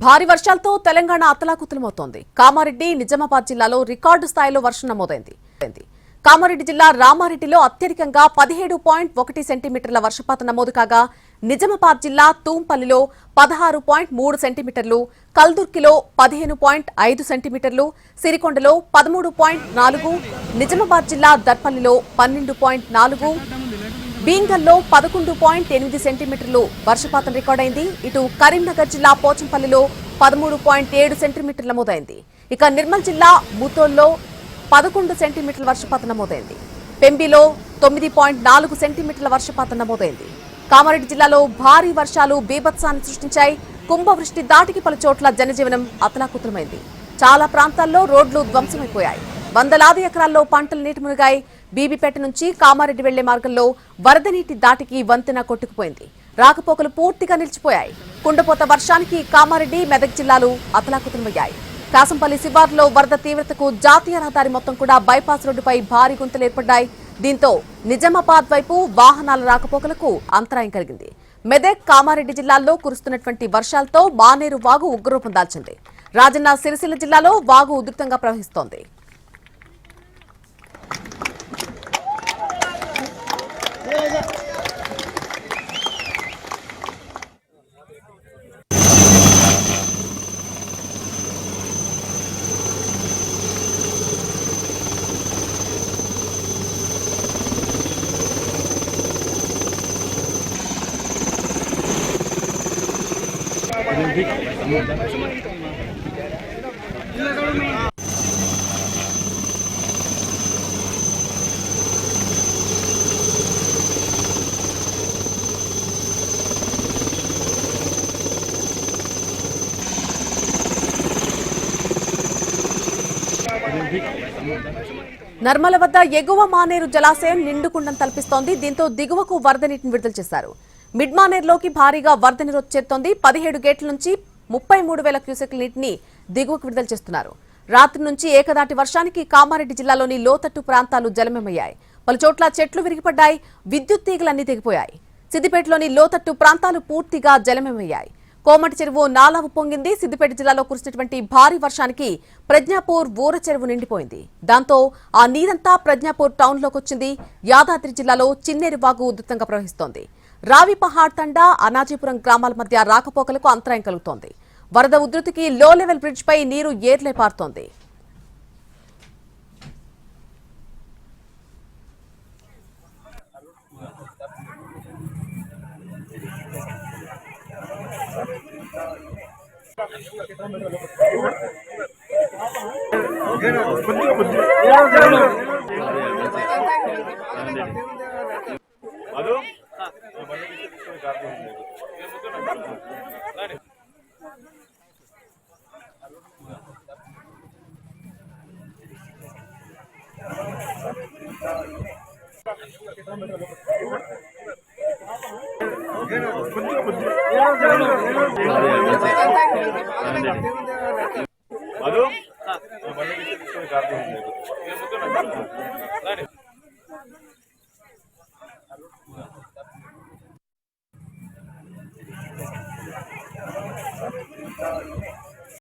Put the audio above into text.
భారీ వర్షాలతో తెలంగాణ అతలాకుతలమవుతోంది. కామారెడ్డి, నిజామాబాద్ జిల్లాలో రికార్డు స్థాయిలో వర్షం నమోదైంది. కామారెడ్డి జిల్లా రామారెడ్డిలో అత్యధికంగా 17.1 సెంటీమీటర్ల వర్షపాతం నమోదు కాగా, నిజామాబాద్ జిల్లా తూంపల్లిలో 16.3 సెంటీమీటర్లు, కల్దుర్కిలో 15.5 సెంటీమీటర్లు, సిరికొండలో 13.4, నిజామాబాద్ జిల్లా దర్పల్లిలో 12.4, బీంగల్లో 11.8 సెంటీమీటర్లు వర్షపాతం రికార్డైంది. ఇటు కరీంనగర్ జిల్లా పోచంపల్లిలో 13.7 సెంటీమీటర్లు నమోదైంది. ఇక నిర్మల్ జిల్లా ముతోల్లో 11 సెంటీమీటర్ల వర్షపాతం నమోదైంది. పెంబిలో 9.4 సెంటీమీటర్ల వర్షపాతం నమోదైంది. కామారెడ్డి జిల్లాలో భారీ వర్షాలు బీభత్సాన్ని సృష్టించాయి. కుంభవృష్టి దాటికి పలు చోట్ల జనజీవనం అతలాకుతలమైంది. చాలా ప్రాంతాల్లో రోడ్లు ధ్వంసమైపోయాయి. వందలాది ఎకరాల్లో పంటలు నీటి మునిగాయి. బీబీపేట నుంచి కామారెడ్డి వెళ్లే మార్గంలో వరద నీటి దాటికి వంతెన కొట్టుకుపోయింది. రాకపోకలు పూర్తిగా నిలిచిపోయాయి. కుండపోత వర్షానికి కామారెడ్డి, మెదక్ జిల్లాలు అతలాకుతలమయ్యాయి. కాసంపల్లి శివార్లో వరద తీవ్రతకు జాతీయ రహదారి మొత్తం కూడా బైపాస్ రోడ్డుపై భారీ గుంతలు ఏర్పడ్డాయి. దీంతో నిజామాబాద్ వైపు వాహనాల రాకపోకలకు అంతరాయం కలిగింది. మెదక్, కామారెడ్డి జిల్లాల్లో కురుస్తున్నటువంటి వర్షాలతో మానేరు వాగు ఉగ్రరూపం దాల్చింది. రాజన్న సిరిసిల్ల జిల్లాలో వాగు ఉధృతంగా ప్రవహిస్తోంది. నర్మల వద్ద ఎగువ మానేరు జలాశయం నిండుకుండం తలపిస్తోంది. దీంతో దిగువకు వరద నీటిని విడుదల చేశారు. మిడ్ మానేరులోకి భారీగా వరద నీరు చేరుతోంది. 17 గేట్ల నుంచి 33,000 క్యూసెక్ల నీటిని దిగువకు విడుదల చేస్తున్నారు. రాత్రి నుంచి ఏకదాటి వర్షానికి కామారెడ్డి జిల్లాలోని లోతట్టు ప్రాంతాలు జలమయమయ్యాయి. పలుచోట్ల చెట్లు విరిగిపడ్డాయి. విద్యుత్ తీగలన్నీ తెగిపోయాయి. సిద్దిపేటలోని లోతట్టు ప్రాంతాలు పూర్తిగా జలమయమయ్యాయి. కోమటి చెరువు నాలా ఉప్పొంగింది. సిద్దిపేట జిల్లాలో కురిసినటువంటి భారీ వర్షానికి ప్రజ్ఞాపూర్ ఊర చెరువు నిండిపోయింది. దాంతో ఆ నీరంతా ప్రజ్ఞాపూర్ టౌన్లోకి వచ్చింది. యాదాద్రి జిల్లాలో చిన్నేరు వాగు ఉధృతంగా ప్రవహిస్తోంది. రావిపహాడ్ తండా, అనాజీపురం గ్రామాల మధ్య రాకపోకలకు అంతరాయం కలుగుతోంది. వరద ఉధృతికి లో లెవెల్ బ్రిడ్జ్ పై నీరు ఏర్లై పారుతోంది.